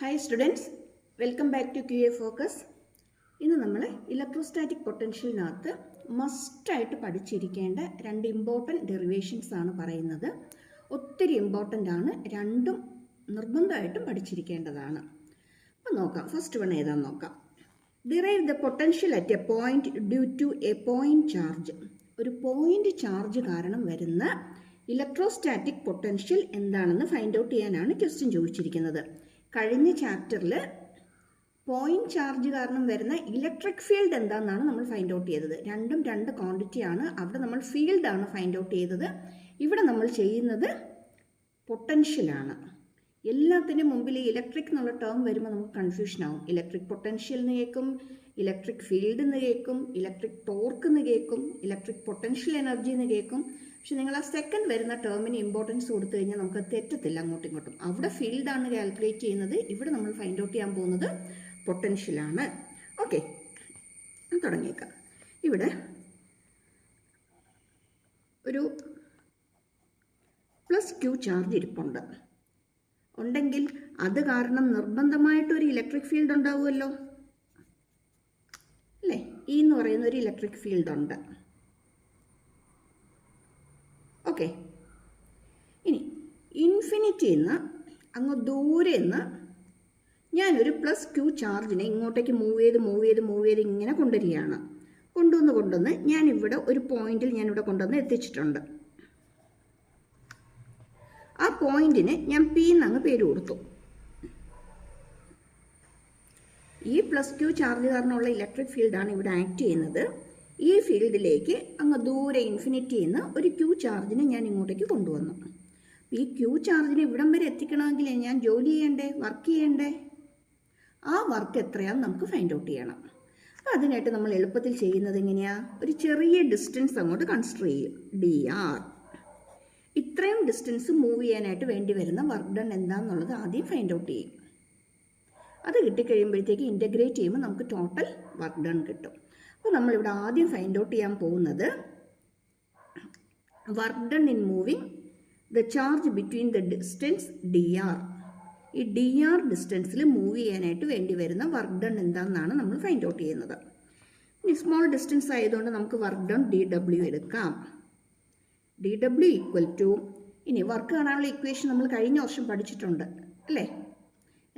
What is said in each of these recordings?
Hi students, welcome back to QA focus. ഇന്ന് നമ്മൾ electrostatic പൊട്ടൻഷ്യലിനകത്ത് മസ്റ്റായിട്ട് പഠിച്ചിരിക്കേണ്ട രണ്ട് ഇമ്പോർട്ടൻറ്റ് ഡെറിവേഷൻസ് ആണ് പറയുന്നത്. ഒത്തിരി ഇമ്പോർട്ടൻ്റ് ആണ്, രണ്ടും നിർബന്ധമായിട്ടും പഠിച്ചിരിക്കേണ്ടതാണ്. അപ്പോൾ നോക്കാം, ഫസ്റ്റ് വൺ ഏതാണെന്ന് നോക്കാം. Derive the potential at a point due to a point charge. ഒരു പോയിന്റ് ചാർജ് കാരണം വരുന്ന ഇലക്ട്രോസ്റ്റാറ്റിക് പൊട്ടൻഷ്യൽ എന്താണെന്ന് ഫൈൻഡ് ഔട്ട് ചെയ്യാനാണ് ക്വസ്റ്റ്യൻ ചോദിച്ചിരിക്കുന്നത്. കഴിഞ്ഞ ചാപ്റ്ററിൽ പോയിന്റ് ചാർജ് കാരണം വരുന്ന ഇലക്ട്രിക് ഫീൽഡ് എന്താണെന്നാണ് നമ്മൾ ഫൈൻഡ് ഔട്ട് ചെയ്തത്. രണ്ടും രണ്ട് ക്വാണ്ടിറ്റി ആണ്. അവിടെ നമ്മൾ ഫീൽഡാണ് ഫൈൻഡ് ഔട്ട് ചെയ്തത്. ഇവിടെ നമ്മൾ ചെയ്യുന്നത് പൊട്ടൻഷ്യലാണ്. എല്ലാത്തിനും മുമ്പിൽ ഈ ഇലക്ട്രിക് എന്നുള്ള ടേം വരുമ്പോൾ നമുക്ക് കൺഫ്യൂഷൻ ആവും. ഇലക്ട്രിക് പൊട്ടൻഷ്യൽ എന്ന് കേൾക്കും, ഇലക്ട്രിക് ഫീൽഡ് എന്ന് കേൾക്കും, ഇലക്ട്രിക് ടോർക്ക് എന്ന് കേൾക്കും, ഇലക്ട്രിക് പൊട്ടൻഷ്യൽ എനർജി എന്ന് കേൾക്കും. പക്ഷെ നിങ്ങൾ ആ സെക്കൻഡ് വരുന്ന ടേമിന് ഇമ്പോർട്ടൻസ് കൊടുത്തു കഴിഞ്ഞാൽ നമുക്ക് തെറ്റത്തില്ല അങ്ങോട്ടും ഇങ്ങോട്ടും. അവിടെ ഫീൽഡാണ് കാൽക്കുലേറ്റ് ചെയ്യുന്നത്, ഇവിടെ നമ്മൾ ഫൈൻഡ് ഔട്ട് ചെയ്യാൻ പോകുന്നത് പൊട്ടൻഷ്യലാണ്. ഓക്കെ, തുടങ്ങിയേക്കാം. ഇവിടെ ഒരു +Q ചാർജ് ഇരിപ്പുണ്ട്. ഉണ്ടെങ്കിൽ അത് കാരണം നിർബന്ധമായിട്ടൊരു ഇലക്ട്രിക് ഫീൽഡ് ഉണ്ടാവുമല്ലോ അല്ലേ? E എന്ന് പറയുന്ന ഒരു ഇലക്ട്രിക് ഫീൽഡ് ഉണ്ട്. ഓക്കെ, ഇനി ഇൻഫിനിറ്റിയിൽ നിന്ന് അങ്ങ് ദൂരെ നിന്ന് ഞാനൊരു +Q ചാർജിനെ ഇങ്ങോട്ടേക്ക് മൂവ് ചെയ്ത് ഇങ്ങനെ കൊണ്ടുവരികയാണ്. കൊണ്ടുവന്ന് ഞാനിവിടെ ഒരു പോയിന്റിൽ ഞാനിവിടെ കൊണ്ടുവന്ന് എത്തിച്ചിട്ടുണ്ട്. ആ പോയിന്റിന് ഞാൻ P എന്നങ്ങ് പേര് കൊടുത്തു. ഈ +Q ചാർജ് കാരണമുള്ള ഇലക്ട്രിക് ഫീൽഡാണ് ഇവിടെ ആക്ട് ചെയ്യുന്നത്. ഈ ഫീൽഡിലേക്ക് അങ്ങ് ദൂരെ ഇൻഫിനിറ്റിയിൽ നിന്ന് ഒരു Q ചാർജിനെ ഞാൻ ഇങ്ങോട്ടേക്ക് കൊണ്ടുവന്നു. ഈ Q ചാർജിനെ ഇവിടം വരെ എത്തിക്കണമെങ്കിൽ ഞാൻ ജോലി ചെയ്യണ്ടേ, വർക്ക് ചെയ്യണ്ടേ? ആ വർക്ക് എത്രയാണെന്ന് നമുക്ക് ഫൈൻഡ് ഔട്ട് ചെയ്യണം. അപ്പോൾ അതിനായിട്ട് നമ്മൾ എളുപ്പത്തിൽ ചെയ്യുന്നത് എങ്ങനെയാണ്? ഒരു ചെറിയ ഡിസ്റ്റൻസ് അങ്ങോട്ട് കൺസിഡർ ചെയ്യും, dr. ഇത്രയും ഡിസ്റ്റൻസ് മൂവ് ചെയ്യാനായിട്ട് വേണ്ടി വരുന്ന വർക്ക് ഡൺ എന്താണെന്നുള്ളത് ആദ്യം ഫൈൻഡ് ഔട്ട് ചെയ്യും. അത് കിട്ടിക്കഴിയുമ്പോഴത്തേക്ക് ഇൻ്റഗ്രേറ്റ് ചെയ്യുമ്പോൾ നമുക്ക് ടോട്ടൽ വർക്ക് ഡൺ കിട്ടും. അപ്പോൾ നമ്മളിവിടെ ആദ്യം ഫൈൻഡ് ഔട്ട് ചെയ്യാൻ പോകുന്നത് work done in moving the charge between the distance dr. ഈ dr ഡിസ്റ്റൻസിൽ മൂവ് ചെയ്യാനായിട്ട് വേണ്ടി വരുന്ന വർക്ക് ഡൺ എന്താണെന്നാണ് നമ്മൾ ഫൈൻഡ് ഔട്ട് ചെയ്യുന്നത്. ഇനി സ്മോൾ ഡിസ്റ്റൻസ് ആയതുകൊണ്ട് നമുക്ക് വർക്ക് ഡൺ dw എടുക്കാം. dw ഈക്വൽ ടു, ഇനി വർക്ക് കാണാനുള്ള ഇക്വേഷൻ നമ്മൾ കഴിഞ്ഞ വർഷം പഠിച്ചിട്ടുണ്ട് അല്ലേ?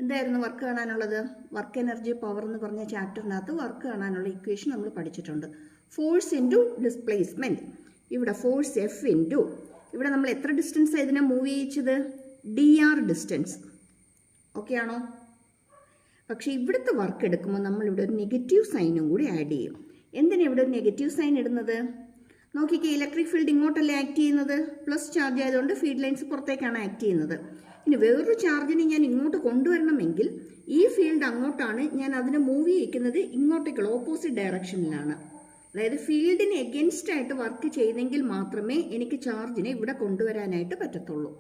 എന്തായിരുന്നു വർക്ക് കാണാനുള്ളത്? വർക്ക് എനർജി പവർ എന്ന് പറഞ്ഞ ചാപ്റ്ററിനകത്ത് വർക്ക് കാണാനുള്ള ഇക്വേഷൻ നമ്മൾ പഠിച്ചിട്ടുണ്ട്. Force into displacement. ഇവിടെ ഫോഴ്സ് F ഇൻറ്റു, ഇവിടെ നമ്മൾ എത്ര ഡിസ്റ്റൻസ് ഇതിനെ മൂവ് ചെയ്യിച്ചത്? dr distance. ഓക്കെ ആണോ? പക്ഷേ ഇവിടുത്തെ വർക്ക് എടുക്കുമ്പോൾ നമ്മളിവിടെ ഒരു നെഗറ്റീവ് സൈനും കൂടി ആഡ് ചെയ്യും. എന്തിനാണ് ഇവിടെ ഒരു നെഗറ്റീവ് സൈൻ ഇടുന്നത്? നോക്കിക്കേ, ഇലക്ട്രിക് ഫീൽഡ് ഇങ്ങോട്ടല്ലേ ആക്ട് ചെയ്യുന്നത്. പ്ലസ് ചാർജ് ആയതുകൊണ്ട് ഫീൽഡ് ലൈൻസ് പുറത്തേക്കാണ് ആക്ട് ചെയ്യുന്നത്. ഇനി വേറൊരു ചാർജിനെ ഞാൻ ഇങ്ങോട്ട് കൊണ്ടുവരണമെങ്കിൽ ഈ ഫീൽഡ് അങ്ങോട്ടാണ്, ഞാൻ അതിനെ മൂവ് ചെയ്യിക്കുന്നത് ഇങ്ങോട്ടേക്കുള്ള ഓപ്പോസിറ്റ് ഡയറക്ഷനിലാണ്. അതായത് ഫീൽഡിന് എഗൻസ്റ്റ് ആയിട്ട് വർക്ക് ചെയ്തെങ്കിൽ മാത്രമേ എനിക്ക് ചാർജിനെ ഇവിടെ കൊണ്ടുവരാനായിട്ട് പറ്റത്തുള്ളൂ.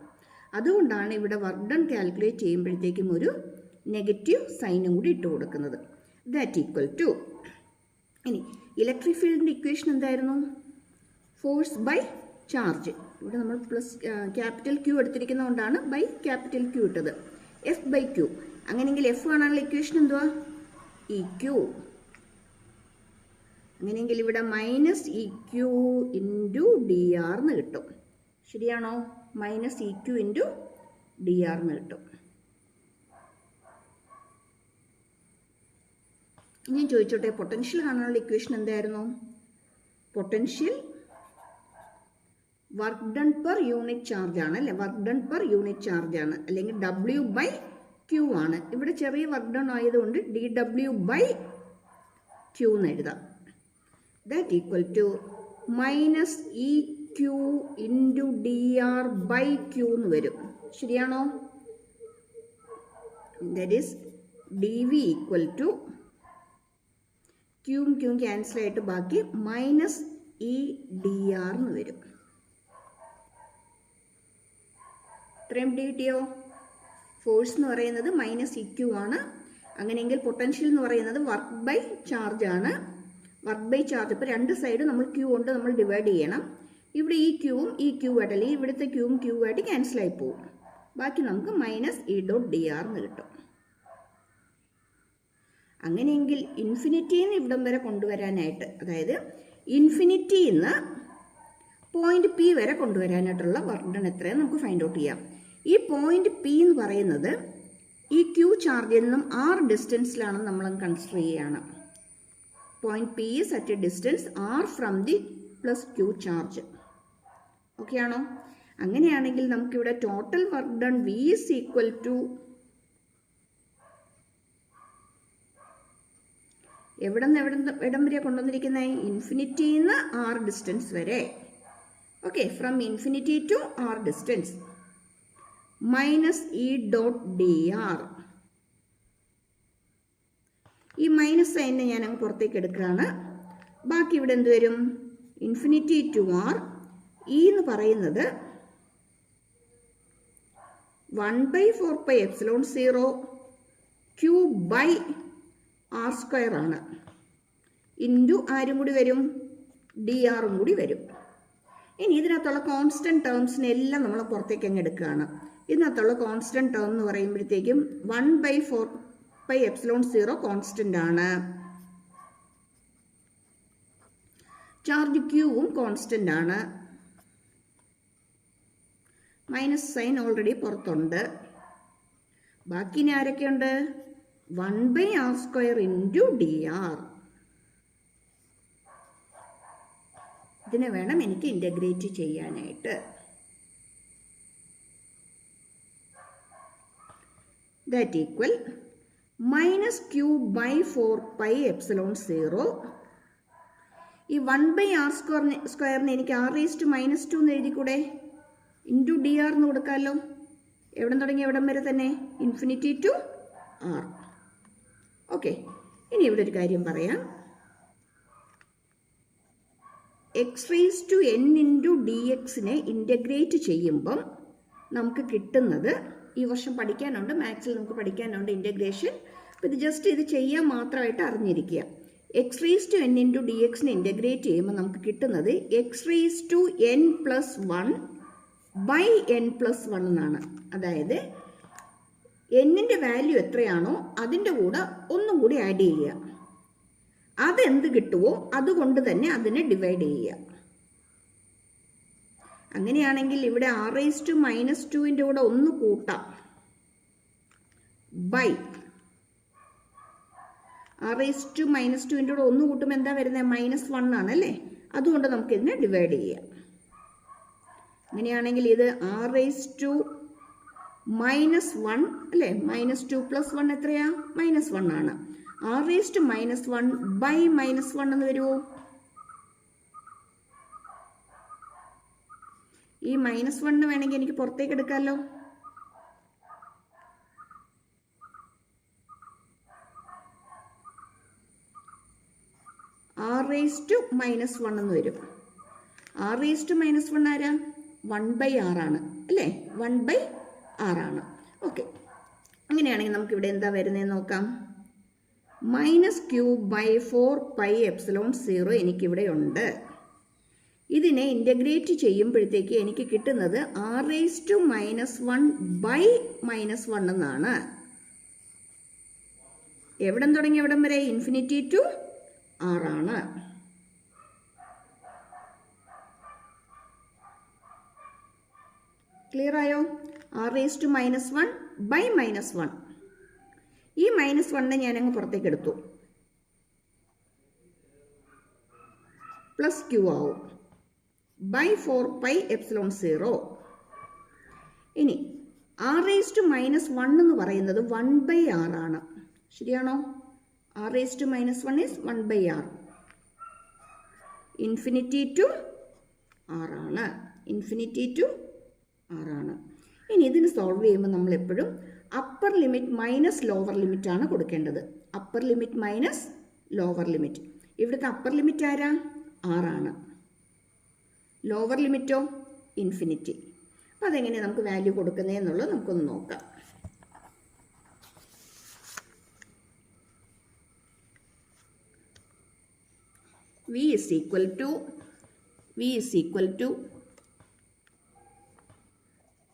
അതുകൊണ്ടാണ് ഇവിടെ വർക്ക് ഡൺ കാൽക്കുലേറ്റ് ചെയ്യുമ്പോഴത്തേക്കും ഒരു നെഗറ്റീവ് സൈനും കൂടി ഇട്ട് കൊടുക്കുന്നത്. ദാറ്റ് ഈക്വൽ ടു, ഇനി ഇലക്ട്രിക് ഫീൽഡിൻ്റെ ഇക്വേഷൻ എന്തായിരുന്നു? Force by charge. ഇവിടെ നമ്മൾ ക്യാപിറ്റൽ Q എടുത്തിരിക്കുന്നതുകൊണ്ടാണ് ബൈ ക്യാപിറ്റൽ Q ഇട്ടത്. F/Q. അങ്ങനെയെങ്കിൽ F കാണാനുള്ള ഇക്വേഷൻ എന്തുവാ? EQ. അങ്ങനെയെങ്കിൽ ഇവിടെ -EQ ഇൻറ്റു dr എന്ന് കിട്ടും. ശരിയാണോ? -EQ ഇൻറ്റു dr എന്ന് കിട്ടും. ഇനി ചോദിച്ചോട്ടെ, പൊട്ടൻഷ്യൽ കാണാനുള്ള ഇക്വേഷൻ എന്തായിരുന്നു? Potential work done per unit charge ആണ് അല്ലേ? Work done per unit charge ആണ്, അല്ലെങ്കിൽ W/Q ആണ്. ഇവിടെ ചെറിയ വർക്ക് ഡൺ ആയതുകൊണ്ട് dW/Q എന്ന് എഴുതാം. That equal to -EQ into dr/Q എന്ന് വരും. ശരിയാണോ? That is dV equal to Qയും ക്യാൻസൽ ആയിട്ട് ബാക്കി -Edr എന്ന് വരും. ഇത്രയും കിട്ടിയോ? ഫോഴ്സ് എന്ന് പറയുന്നത് -EQ ആണ്. അങ്ങനെയെങ്കിൽ പൊട്ടൻഷ്യൽ എന്ന് പറയുന്നത് വർക്ക് ബൈ ചാർജ് ആണ്. വർക്ക് ബൈ ചാർജ്, ഇപ്പോൾ രണ്ട് സൈഡ് നമ്മൾ Q കൊണ്ട് നമ്മൾ ഡിവൈഡ് ചെയ്യണം. ഇവിടെ ഈ Qവും ഈ Q ആയിട്ട്, അല്ലെങ്കിൽ ഇവിടുത്തെ Qവും Q ആയിട്ട് ക്യാൻസൽ ആയി പോകും. ബാക്കി നമുക്ക് -E.dr എന്ന് കിട്ടും. അങ്ങനെയെങ്കിൽ ഇൻഫിനിറ്റിയിൽ നിന്ന് ഇവിടം വരെ കൊണ്ടുവരാനായിട്ട്, അതായത് ഇൻഫിനിറ്റിയിൽ നിന്ന് പോയിന്റ് പി വരെ കൊണ്ടുവരാനായിട്ടുള്ള വർക്ക് ഡൺ എത്രയാണ് നമുക്ക് ഫൈൻഡ് ഔട്ട് ചെയ്യാം. ഈ പോയിന്റ് പി എന്ന് പറയുന്നത് ഈ ക്യൂ ചാർജിൽ നിന്നും ആർ ഡിസ്റ്റൻസിലാണെന്ന് നമ്മൾ കൺസിഡർ ചെയ്യുകയാണ്. Point P is at a distance R from the plus Q charge. Okay ആണോ? അങ്ങനെയാണെങ്കിൽ നമുക്കിവിടെ total work done V is equal to എവിടം വരെ കൊണ്ടുവന്നിരിക്കുന്നത്? ഇൻഫിനിറ്റിയിൽ നിന്ന് ആർ ഡിസ്റ്റൻസ് വരെ. Okay, from infinity to R distance minus E dot D R. ഈ മൈനസ് സൈനെ ഞാൻ അങ്ങ് പുറത്തേക്ക് എടുക്കുകയാണ്. ബാക്കി ഇവിടെ എന്ത് വരും? ഇൻഫിനിറ്റി ടു ആർ ഇ എന്ന് പറയുന്നത് 1/4πε0 ക്യൂ ബൈ ആർ സ്ക്വയർ ആണ്. ഇൻറ്റു ആരും കൂടി വരും? ഡി ആറും കൂടി വരും. ഇനി ഇതിനകത്തുള്ള കോൺസ്റ്റന്റ് ടേംസിനെല്ലാം നമ്മൾ പുറത്തേക്ക് അങ്ങ് എടുക്കുകയാണ്. ഇതിനകത്തുള്ള കോൺസ്റ്റന്റ് ടേം എന്ന് പറയുമ്പോഴത്തേക്കും 1/4πε0 കോൺസ്റ്റന്റ് ആണ്. ചാർജ് ക്യൂവും കോൺസ്റ്റന്റ് ആണ്. മൈനസ് സൈൻ ഓൾറെഡി പുറത്തുണ്ട്. ബാക്കി ഇനി ആരൊക്കെയുണ്ട്? 1/r² into D R. ഇതിനെ വേണം എനിക്ക് ഇൻ്റഗ്രേറ്റ് ചെയ്യാനായിട്ട്. That equal -q/4πε0. ഈ 1/r² എനിക്ക് r⁻² എന്ന് എഴുതിക്കൂടെ? ഇൻറ്റു ഡി ആർ എന്ന് കൊടുക്കാമല്ലോ. എവിടെ തുടങ്ങി എവിടം വരെ തന്നെ? Infinity to R. ഓക്കെ, ഇനി ഇവിടെ ഒരു കാര്യം പറയാം. x⁻n ഇൻറ്റു ഡി എക്സിനെ ഇൻ്റഗ്രേറ്റ് ചെയ്യുമ്പം നമുക്ക് കിട്ടുന്നത്, ഈ വർഷം പഠിക്കാനുണ്ട്, മാത്സിൽ നമുക്ക് പഠിക്കാനുണ്ട് ഇൻ്റഗ്രേഷൻ. അപ്പോൾ ഇത് ചെയ്യാൻ മാത്രമായിട്ട് അറിഞ്ഞിരിക്കുക. x⁻n ഇൻറ്റു ഡി എക്സിനെ ഇൻ്റഗ്രേറ്റ് ചെയ്യുമ്പോൾ നമുക്ക് കിട്ടുന്നത് x⁻n+1/n+1 എന്നാണ്. അതായത് എന്നിൻ്റെ വാല്യൂ എത്രയാണോ അതിൻ്റെ കൂടെ ഒന്നും കൂടി ആഡ് ചെയ്യുക. അതെന്ത് കിട്ടുമോ അതുകൊണ്ട് തന്നെ അതിനെ ഡിവൈഡ് ചെയ്യുക. അങ്ങനെയാണെങ്കിൽ ഇവിടെ r⁻²ൻ്റെ കൂടെ ഒന്ന് കൂട്ടാം. ബൈ r⁻²ൻ്റെ കൂടെ ഒന്ന് കൂട്ടുമ്പോൾ എന്താ വരുന്നത്? -1 ആണ് അല്ലേ? അതുകൊണ്ട് നമുക്കിതിനെ ഡിവൈഡ് ചെയ്യാം. അങ്ങനെയാണെങ്കിൽ ഇത് r⁻⁻1 അല്ലേ? -2 + 1 എത്രയാ? -1 ആണ്. r⁻⁻1/-1 എന്ന് വരുമോ? ഈ -1 വേണമെങ്കിൽ എനിക്ക് പുറത്തേക്ക് എടുക്കാമല്ലോ. r⁻⁻1 എന്ന് വരും. r⁻⁻1 ആരാ? 1/r ആണ് അല്ലേ? 1/r ആണ്. ഓക്കെ, അങ്ങനെയാണെങ്കിൽ നമുക്കിവിടെ എന്താ വരുന്നതെന്ന് നോക്കാം. -q/4πε0 എനിക്കിവിടെ ഉണ്ട്. ഇതിനെ ഇൻ്റഗ്രേറ്റ് ചെയ്യുമ്പോഴത്തേക്ക് എനിക്ക് കിട്ടുന്നത് r⁻1/-1 എന്നാണ്. എവിടം തുടങ്ങി എവിടം വരെ? ഇൻഫിനിറ്റി ടു ആർ ആണ്. ക്ലിയർ ആയോ? r⁻1/-1. ഈ -1 ഞാനങ്ങ് പുറത്തേക്ക് എടുത്തു. പ്ലസ് ക്യൂ ആവും. /4πε0. ഇനി r⁻1 എന്ന് പറയുന്നത് 1/r ആണ്. ശരിയാണോ? r⁻1 is 1/r. Infinity to R ആണ്. ഇനി ഇതിന് സോൾവ് ചെയ്യുമ്പോൾ നമ്മൾ എപ്പോഴും upper limit minus lower limit ആണ് കൊടുക്കേണ്ടത്. Upper limit minus lower limit. ഇവിടുത്തെ അപ്പർ ലിമിറ്റ് ആരാ? ആറാണ്. ലോവർ ലിമിറ്റോ? ഇൻഫിനിറ്റി. അപ്പോൾ അതെങ്ങനെ നമുക്ക് വാല്യൂ കൊടുക്കുന്നതെന്നുള്ളത് നമുക്കൊന്ന് നോക്കാം. V is equal to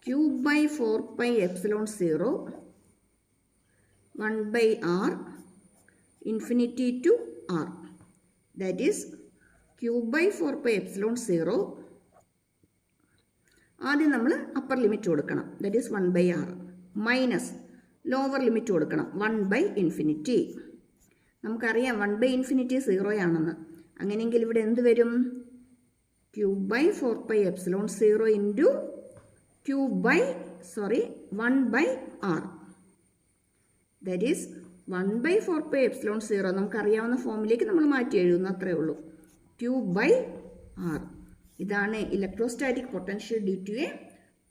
q/4πε0 1/r infinity to R. That is Q by 4 pi epsilon 0. ആദ്യം നമ്മൾ അപ്പർ ലിമിറ്റ് കൊടുക്കണം, that is 1 by R, minus lower limit കൊടുക്കണം 1 ബൈ ഇൻഫിനിറ്റി. നമുക്കറിയാം 1 ബൈ ഇൻഫിനിറ്റി 0 ആണെന്ന്. അങ്ങനെയെങ്കിൽ ഇവിടെ എന്ത് വരും? Q by 4 pi epsilon 0 into one by R. That is 1 by 4 pi epsilon 0 നമുക്കറിയാവുന്ന ഫോമിലേക്ക് നമ്മൾ മാറ്റി എഴുതുന്നു, അത്രയേ ഉള്ളൂ. Q by R. ഇതാണ് electrostatic potential due to a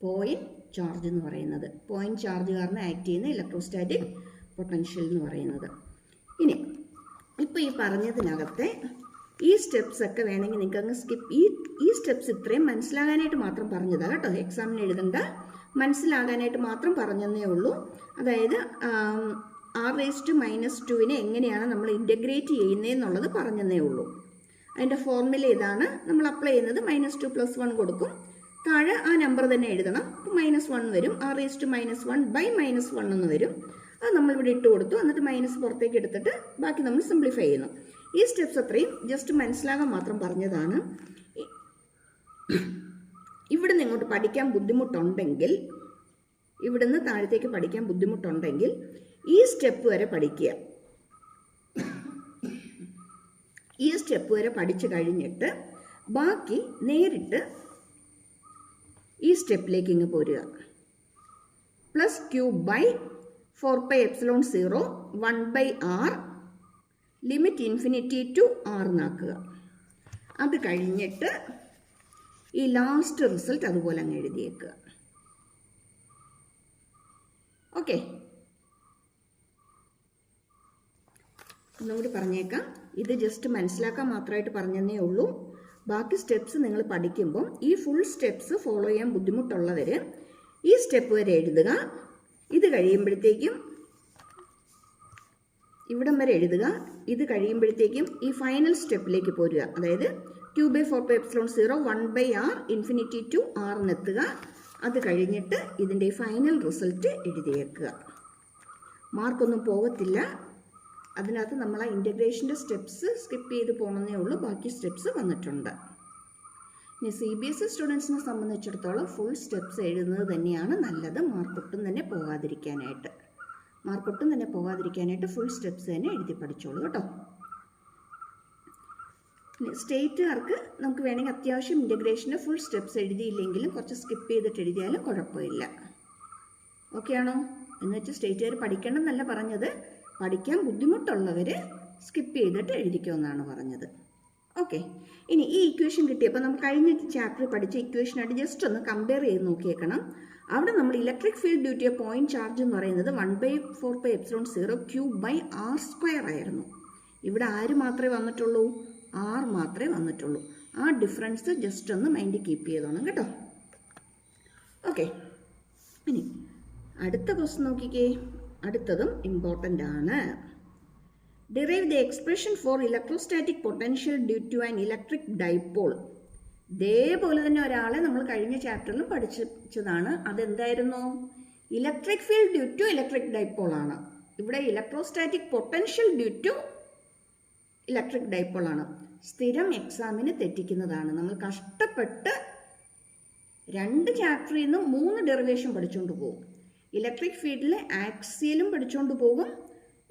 point charge എന്ന് പറയുന്നത്. പോയിന്റ് ചാർജ് കാരണം ആക്ട് ചെയ്യുന്ന ഇലക്ട്രോസ്റ്റാറ്റിക് പൊട്ടൻഷ്യൽ എന്ന് പറയുന്നത്. ഇനി ഇപ്പോൾ ഈ പറഞ്ഞതിനകത്തെ ഈ സ്റ്റെപ്സ് ഒക്കെ വേണമെങ്കിൽ നിങ്ങൾക്ക് അങ്ങ് സ്കിപ്പ്. ഈ സ്റ്റെപ്സ് ഇത്രയും മനസ്സിലാകാനായിട്ട് മാത്രം പറഞ്ഞതാണ് കേട്ടോ, എക്സാമിന് എഴുതണ്ട, മനസ്സിലാകാനായിട്ട് മാത്രം പറഞ്ഞതേ ഉള്ളൂ. അതായത് r⁻²നെ എങ്ങനെയാണ് നമ്മൾ ഇൻ്റഗ്രേറ്റ് ചെയ്യുന്നതെന്നുള്ളത് പറഞ്ഞതേ ഉള്ളൂ. അതിൻ്റെ ഫോർമുല ഇതാണ്. നമ്മൾ അപ്ലൈ ചെയ്യുന്നത് -2 + 1 കൊടുക്കും, താഴെ ആ നമ്പർ തന്നെ എഴുതണം. -1 വരും, r⁻1 ബൈ -1 എന്ന് വരും. അത് നമ്മളിവിടെ ഇട്ട് കൊടുത്തു, എന്നിട്ട് മൈനസ് പുറത്തേക്ക് എടുത്തിട്ട് ബാക്കി നമ്മൾ സിംപ്ലിഫൈ ചെയ്യുന്നു. ഈ സ്റ്റെപ്സ് അത്രയും ജസ്റ്റ് മനസ്സിലാകാൻ മാത്രം പറഞ്ഞതാണ്. ഇവിടുന്ന് ഇങ്ങോട്ട് പഠിക്കാൻ ബുദ്ധിമുട്ടുണ്ടെങ്കിൽ, ഇവിടുന്ന് താഴത്തേക്ക് പഠിക്കാൻ ബുദ്ധിമുട്ടുണ്ടെങ്കിൽ ഈ സ്റ്റെപ്പ് വരെ പഠിക്കുക. ഈ സ്റ്റെപ്പ് വരെ പഠിച്ചു കഴിഞ്ഞിട്ട് ബാക്കി നേരിട്ട് ഈ സ്റ്റെപ്പിലേക്ക് ഇങ്ങ് പോരുക. Plus Q by 4 pi epsilon 0 1 by R, limit infinity to R എന്നാക്കുക. അത് കഴിഞ്ഞിട്ട് ഈ ലാസ്റ്റ് റിസൾട്ട് അതുപോലെ അങ്ങ് എഴുതിയേക്കുക. ഓക്കെ, ഒന്നുകൂടി പറഞ്ഞേക്കാം. ഇത് ജസ്റ്റ് മനസ്സിലാക്കാൻ മാത്രമായിട്ട് പറഞ്ഞതേ ഉള്ളൂ. ബാക്കി സ്റ്റെപ്സ് നിങ്ങൾ പഠിക്കുമ്പം ഈ ഫുൾ സ്റ്റെപ്സ് ഫോളോ ചെയ്യാൻ ബുദ്ധിമുട്ടുള്ളവർ ഈ സ്റ്റെപ്പ് വരെ എഴുതുക. ഇത് കഴിയുമ്പോഴത്തേക്കും ഇവിടം വരെ എഴുതുക. ഇത് കഴിയുമ്പോഴത്തേക്കും ഈ ഫൈനൽ സ്റ്റെപ്പിലേക്ക് പോരുക. അതായത് Q by 4 pi epsilon 0 1 by R infinity to ആറിനെത്തുക. അത് കഴിഞ്ഞിട്ട് ഇതിൻ്റെ ഫൈനൽ റിസൾട്ട് എഴുതിയേക്കുക. മാർക്കൊന്നും പോകത്തില്ല. അതിനകത്ത് നമ്മൾ ആ ഇൻ്റഗ്രേഷൻ്റെ സ്റ്റെപ്സ് സ്കിപ്പ് ചെയ്ത് പോകണമെന്നേ ഉള്ളൂ, ബാക്കി സ്റ്റെപ്സ് വന്നിട്ടുണ്ട്. ഇനി CBSE സ്റ്റുഡൻസിനെ സംബന്ധിച്ചിടത്തോളം ഫുൾ സ്റ്റെപ്സ് എഴുതുന്നത് തന്നെയാണ് നല്ലത്, മാർക്കൊട്ടും തന്നെ പോകാതിരിക്കാനായിട്ട്. ഫുൾ സ്റ്റെപ്സ് തന്നെ എഴുതി പഠിച്ചോളൂ കേട്ടോ. സ്റ്റേറ്റുകാർക്ക് നമുക്ക് വേണമെങ്കിൽ അത്യാവശ്യം ഇൻ്റഗ്രേഷൻ്റെ ഫുൾ സ്റ്റെപ്സ് എഴുതിയില്ലെങ്കിലും കുറച്ച് സ്കിപ്പ് ചെയ്തിട്ട് എഴുതിയാലും കുഴപ്പമില്ല. ഓക്കെ ആണോ? എന്ന് വെച്ചാൽ സ്റ്റേറ്റുകാർ പഠിക്കണമെന്നല്ല പറഞ്ഞത്, പഠിക്കാൻ ബുദ്ധിമുട്ടുള്ളവർ സ്കിപ്പ് ചെയ്തിട്ട് എഴുതിക്കുമെന്നാണ് പറഞ്ഞത്. ഓക്കെ, ഇനി ഈ ഇക്വേഷൻ കിട്ടിയപ്പോൾ നമ്മൾ കഴിഞ്ഞ ചാപ്റ്ററിൽ പഠിച്ച ഇക്വേഷനായിട്ട് ജസ്റ്റ് ഒന്ന് കമ്പയർ ചെയ്ത് നോക്കിയേക്കണം. അവിടെ നമ്മൾ electric field due to a point charge എന്ന് പറയുന്നത് 1 by 4 pi epsilon 0 Q by r² ആയിരുന്നു. ഇവിടെ ആര് മാത്രമേ വന്നിട്ടുള്ളൂ? r മാത്രമേ വന്നിട്ടുള്ളൂ. ആ ഡിഫറൻസ് ജസ്റ്റ് ഒന്ന് മൈൻഡിൽ കീപ്പ് ചെയ്തോണം കേട്ടോ. ഓക്കെ, ഇനി അടുത്ത ക്വസ്റ്റ്യൻ നോക്കിക്കേ. അടുത്തതും ഇമ്പോർട്ടൻ്റ് ആണ്. Derive the expression for electrostatic potential due to an electric dipole. ഇതേപോലെ തന്നെ ഒരാളെ നമ്മൾ കഴിഞ്ഞ ചാപ്റ്ററിലും പഠിച്ചതാണ്. അതെന്തായിരുന്നു? Electric field due to electric dipole ആണ്. ഇവിടെ electrostatic potential due to electric dipole ആണ്. സ്ഥിരം എക്സാമിന് തെറ്റിക്കുന്നതാണ്. നമ്മൾ കഷ്ടപ്പെട്ട് 2 ചാപ്റ്ററിൽ നിന്ന് 3 ഡെറിവേഷൻ പഠിച്ചുകൊണ്ട് പോകും. ഇലക്ട്രിക് ഫീൽഡിലെ ആക്സിയലും പഠിച്ചുകൊണ്ട് പോകും,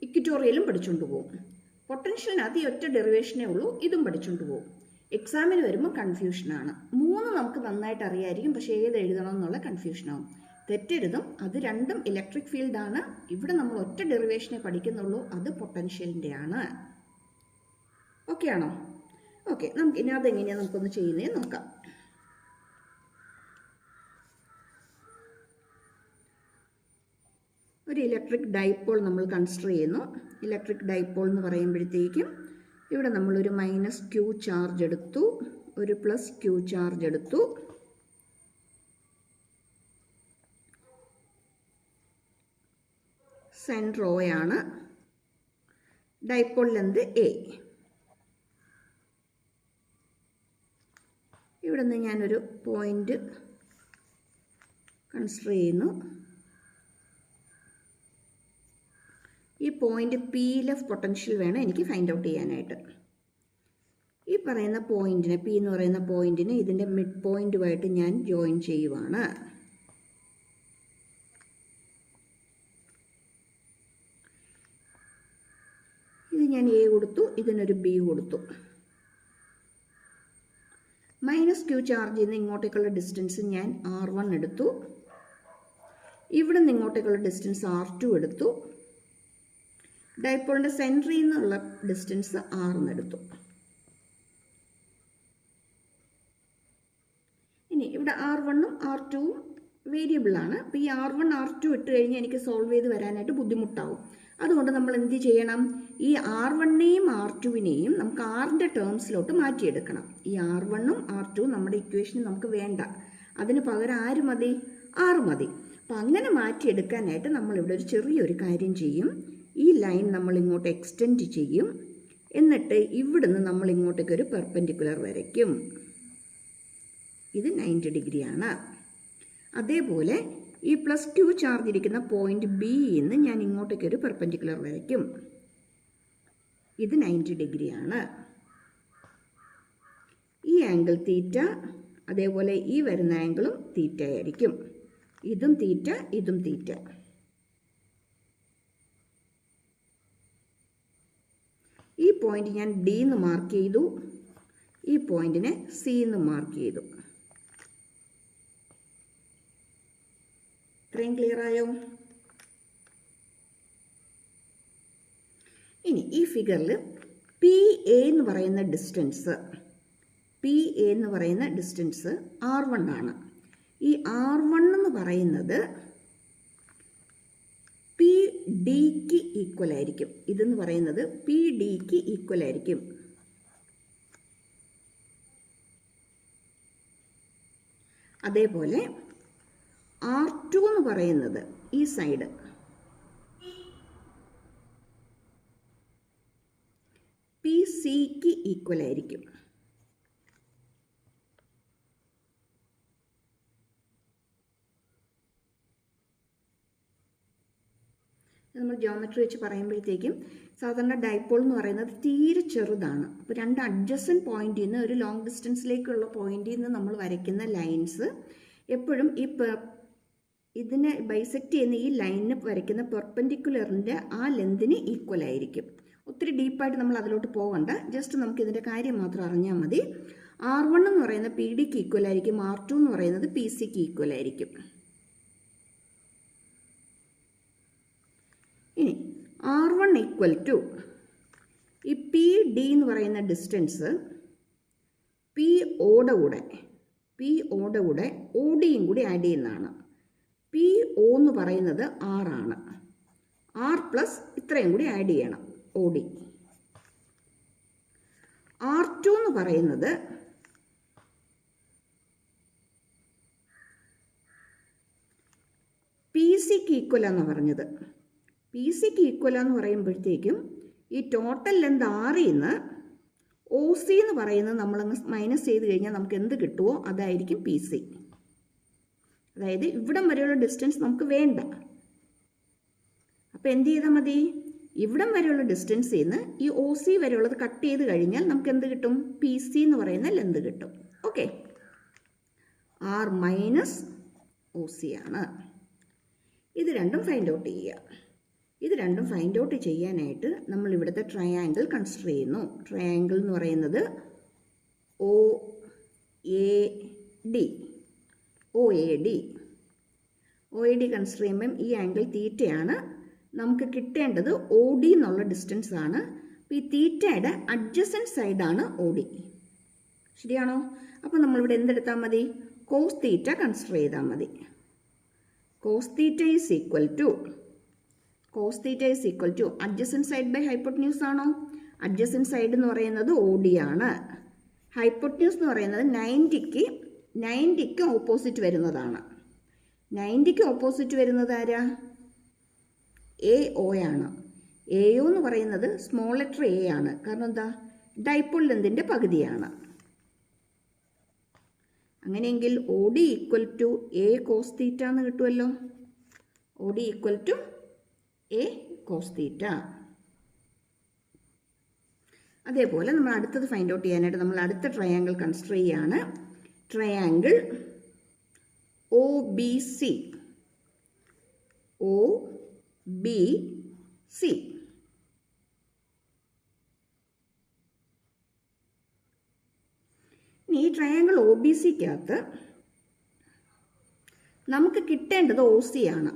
ഇക്വിറ്റോറിയലും പഠിച്ചുകൊണ്ട് പോകും. പൊട്ടൻഷ്യലിനകത്ത് ഈ ഒറ്റ ഡെറിവേഷനേ ഉള്ളൂ, ഇതും പഠിച്ചുകൊണ്ട് പോകും. എക്സാമിന് വരുമ്പോൾ കൺഫ്യൂഷനാണ്. 3 നമുക്ക് നന്നായിട്ട് അറിയായിരിക്കും, പക്ഷേ ഏത് എഴുതണം എന്നുള്ള കൺഫ്യൂഷനാവും. തെറ്റരുതും. അത് രണ്ടും ഇലക്ട്രിക് ഫീൽഡാണ്. ഇവിടെ നമ്മൾ ഒറ്റ ഡെറിവേഷനെ പഠിക്കുന്നുള്ളൂ, അത് പൊട്ടൻഷ്യലിൻ്റെ ആണ്. ഓക്കെ ആണോ? ഓക്കെ, നമുക്ക് ഇനി അതെങ്ങനെയാണ് നമുക്കൊന്ന് ചെയ്യുന്നതെന്ന് നോക്കാം. ഒരു ഇലക്ട്രിക് ഡൈപ്പോൾ നമ്മൾ കൺസിഡർ ചെയ്യുന്നു. ഇലക്ട്രിക് ഡൈപ്പോൾ എന്ന് പറയുമ്പോഴത്തേക്കും ഇവിടെ നമ്മളൊരു -q ചാർജ് എടുത്തു, ഒരു +q ചാർജ് എടുത്തു. സെൻറ്റർ O ആണ്. Dipole length A. ഇവിടെ നിന്ന് ഞാനൊരു പോയിന്റ് കൺസിഡർ ചെയ്യുന്നു. ഈ പോയിന്റ് പിയിലെ പൊട്ടൻഷ്യൽ വേണം എനിക്ക് ഫൈൻഡ് ഔട്ട് ചെയ്യാനായിട്ട്. ഈ പറയുന്ന പോയിന്റിനെ, പി എന്ന് പറയുന്ന പോയിന്റിനെ ഇതിൻ്റെ മിഡ് പോയിന്റുമായിട്ട് ഞാൻ ജോയിൻ ചെയ്യുവാണ്. ഇത് ഞാൻ എ കൊടുത്തു, ഇതിനൊരു ബി കൊടുത്തു. -q ചാർജിൽ നിന്ന് ഇങ്ങോട്ടേക്കുള്ള ഡിസ്റ്റൻസ് ഞാൻ r1 എടുത്തു. ഇവിടെ നിന്ന് ഇങ്ങോട്ടേക്കുള്ള ഡിസ്റ്റൻസ് r2 എടുത്തു. ഡൈപോളിൻ്റെ സെൻറ്ററിൽ നിന്നുള്ള ഡിസ്റ്റൻസ് r എന്ന് എടുത്തു. ഇനി ഇവിടെ r1ഉം r2ഉം വേരിയബിളാണ്. അപ്പോൾ ഈ r1 r2 ഇട്ട് കഴിഞ്ഞ് എനിക്ക് സോൾവ് ചെയ്ത് വരാനായിട്ട് ബുദ്ധിമുട്ടാവും. അതുകൊണ്ട് നമ്മൾ എന്ത് ചെയ്യണം? ഈ r1നെയും r2വിനെയും നമുക്ക് rൻ്റെ ടേംസിലോട്ട് മാറ്റിയെടുക്കണം. ഈ r1ഉം r2ഉം നമ്മുടെ ഇക്വേഷന് നമുക്ക് വേണ്ട. അതിന് പകരം ആര് മതി? r മതി. അപ്പം അങ്ങനെ മാറ്റിയെടുക്കാനായിട്ട് നമ്മളിവിടെ ഒരു ചെറിയൊരു കാര്യം ചെയ്യും. ഈ ലൈൻ നമ്മൾ ഇങ്ങോട്ട് എക്സ്റ്റെൻഡ് ചെയ്യും. എന്നിട്ട് ഇവിടുന്ന് നമ്മൾ ഇങ്ങോട്ടേക്കൊരു പെർപെൻഡിക്കുലർ വരയ്ക്കും. ഇത് 90 ഡിഗ്രിയാണ്. അതേപോലെ ഈ +q ചാർജ് ഇരിക്കുന്ന പോയിന്റ് ബിയിൽ നിന്ന് ഞാൻ ഇങ്ങോട്ടേക്കൊരു പെർപെൻഡിക്കുലർ വരയ്ക്കും. ഇത് 90 ഡിഗ്രിയാണ്. ഈ ആംഗിൾ തീറ്റ, അതേപോലെ ഈ വരുന്ന ആംഗിളും തീറ്റ ആയിരിക്കും. ഇതും തീറ്റ, ഇതും തീറ്റ. ഈ പോയിന്റ് ഞാൻ ഡി എന്ന് മാർക്ക് ചെയ്തു. ഈ പോയിന്റിനെ സി എന്ന് മാർക്ക് ചെയ്തു. ഇത്രയും ക്ലിയർ ആയോ? ഇനി ഈ ഫിഗറിൽ പി എ എന്ന് പറയുന്ന ഡിസ്റ്റൻസ്, r1 ആണ്. ഈ r1 എന്ന് പറയുന്നത് പി ഡിക്ക് ഈക്വൽ ആയിരിക്കും. ഇതെന്ന് പറയുന്നത് പി ഡിക്ക് ഈക്വൽ ആയിരിക്കും. അതേപോലെ r2 എന്ന് പറയുന്നത് ഈ സൈഡ് പി സിക്ക് ഈക്വൽ ആയിരിക്കും. നമ്മൾ ജിയോമെട്രി വെച്ച് പറയുമ്പോഴത്തേക്കും സാധാരണ ഡൈപോൾ എന്ന് പറയുന്നത് തീരെ ചെറുതാണ്. അപ്പോൾ രണ്ട് അഡ്ജസൻറ്റ് പോയിന്റിൽ നിന്ന് ഒരു ലോങ് ഡിസ്റ്റൻസിലേക്കുള്ള പോയിന്റിൽ നിന്ന് നമ്മൾ വരയ്ക്കുന്ന ലൈൻസ് എപ്പോഴും ഈ ഇതിനെ ബൈസെക്റ്റ് ചെയ്യുന്ന ഈ ലൈനിന് വരയ്ക്കുന്ന പെർപെൻഡിക്കുലറിൻ്റെ ആ ലെന്തിന് ഈക്വൽ ആയിരിക്കും. ഒത്തിരി ഡീപ്പായിട്ട് നമ്മൾ അതിലോട്ട് പോകണ്ട. ജസ്റ്റ് നമുക്ക് ഇതിൻ്റെ കാര്യം മാത്രം അറിഞ്ഞാൽ മതി. r1 എന്ന് പറയുന്നത് പി ഡിക്ക് ഈക്വൽ ആയിരിക്കും, r2 എന്ന് പറയുന്നത് പി സിക്ക് ഈക്വൽ ആയിരിക്കും. ഇനി r1 ഈക്വൽ ടു ഈ പി ഡി എന്ന് പറയുന്ന ഡിസ്റ്റൻസ് പി ഓടെ കൂടെ ഒ ഡിയും കൂടി ആഡ് ചെയ്യുന്നതാണ്. പി ഒ എന്ന് പറയുന്നത് r ആണ്. r പ്ലസ് ഇത്രയും കൂടി ആഡ് ചെയ്യണം, ഒ ഡി. r2 എന്ന് പറയുന്നത് പി സിക്ക് ഈക്വലാന്ന് പറഞ്ഞത്. പി സിക്ക് ഈക്വലാന്ന് പറയുമ്പോഴത്തേക്കും ഈ ടോട്ടൽ ലെന്ത് ആറിൽ നിന്ന് ഒ സി എന്ന് പറയുന്നത് നമ്മളങ്ങ് മൈനസ് ചെയ്ത് കഴിഞ്ഞാൽ നമുക്ക് എന്ത് കിട്ടുമോ അതായിരിക്കും പി സി. അതായത് ഇവിടം വരെയുള്ള ഡിസ്റ്റൻസ് നമുക്ക് വേണ്ട. അപ്പോൾ എന്ത് ചെയ്താൽ മതി? ഇവിടം വരെയുള്ള ഡിസ്റ്റൻസിൽ നിന്ന് ഈ ഒ സി വരെയുള്ളത് കട്ട് ചെയ്ത് കഴിഞ്ഞാൽ നമുക്ക് എന്ത് കിട്ടും? പി സി എന്ന് പറയുന്ന ലെന്ത് കിട്ടും. Okay, R minus O C ആണ്. ഇത് രണ്ടും ഫൈൻഡ് ഔട്ട് ചെയ്യുക. ഇത് രണ്ടും ഫൈൻഡ് ഔട്ട് ചെയ്യാനായിട്ട് നമ്മൾ ഇവിടുത്തെ ട്രയാങ്കിൾ കൺസിഡർ ചെയ്യുന്നു. ട്രയാങ്കിൾ എന്ന് പറയുന്നത് ഒ എ ഡി കൺസിഡർ ചെയ്യുമ്പം ഈ ആംഗിൾ തീറ്റയാണ്. നമുക്ക് കിട്ടേണ്ടത് ഒ ഡി എന്നുള്ള ഡിസ്റ്റൻസ് ആണ്. അപ്പോൾ ഈ തീറ്റയുടെ അഡ്ജസൻറ്റ് സൈഡാണ് ഒ ഡി. ശരിയാണോ? അപ്പോൾ നമ്മളിവിടെ എന്തെടുത്താൽ മതി? കോസ് തീറ്റ കൺസിഡർ ചെയ്താൽ മതി. Cos theta is equal to adjacent side by hypotenuse ആണോ? അഡ്ജസൻറ്റ് സൈഡ് എന്ന് പറയുന്നത് ഒ ഡി ആണ്. ഹൈപ്പോട്ടന്യൂസ് എന്ന് പറയുന്നത് 90ക്ക് ഓപ്പോസിറ്റ് വരുന്നതാണ്. 90ക്ക് ഓപ്പോസിറ്റ് വരുന്നത് ആരാ? എ ഒ ആണ്. എ ഒ എന്ന് പറയുന്നത് സ്മോൾ ലെറ്റർ എ ആണ്. കാരണം എന്താ? ഡൈപോൾ ലെന്തിൻ്റെ പകുതിയാണ്. അങ്ങനെയെങ്കിൽ O D equal to A cos theta എന്ന് കിട്ടുമല്ലോ. O D equal to A cos theta. അതേപോലെ നമ്മൾ അടുത്തത് ഫൈൻഡ് ഔട്ട് ചെയ്യാനായിട്ട് നമ്മൾ അടുത്ത ട്രയാങ്കിൾ കൺസിഡർ ചെയ്യുകയാണ്. Triangle O B C. ഈ ട്രയാങ്കിൾ ഒ ബി സിക്കകത്ത് നമുക്ക് കിട്ടേണ്ടത് ഒ സി ആണ്.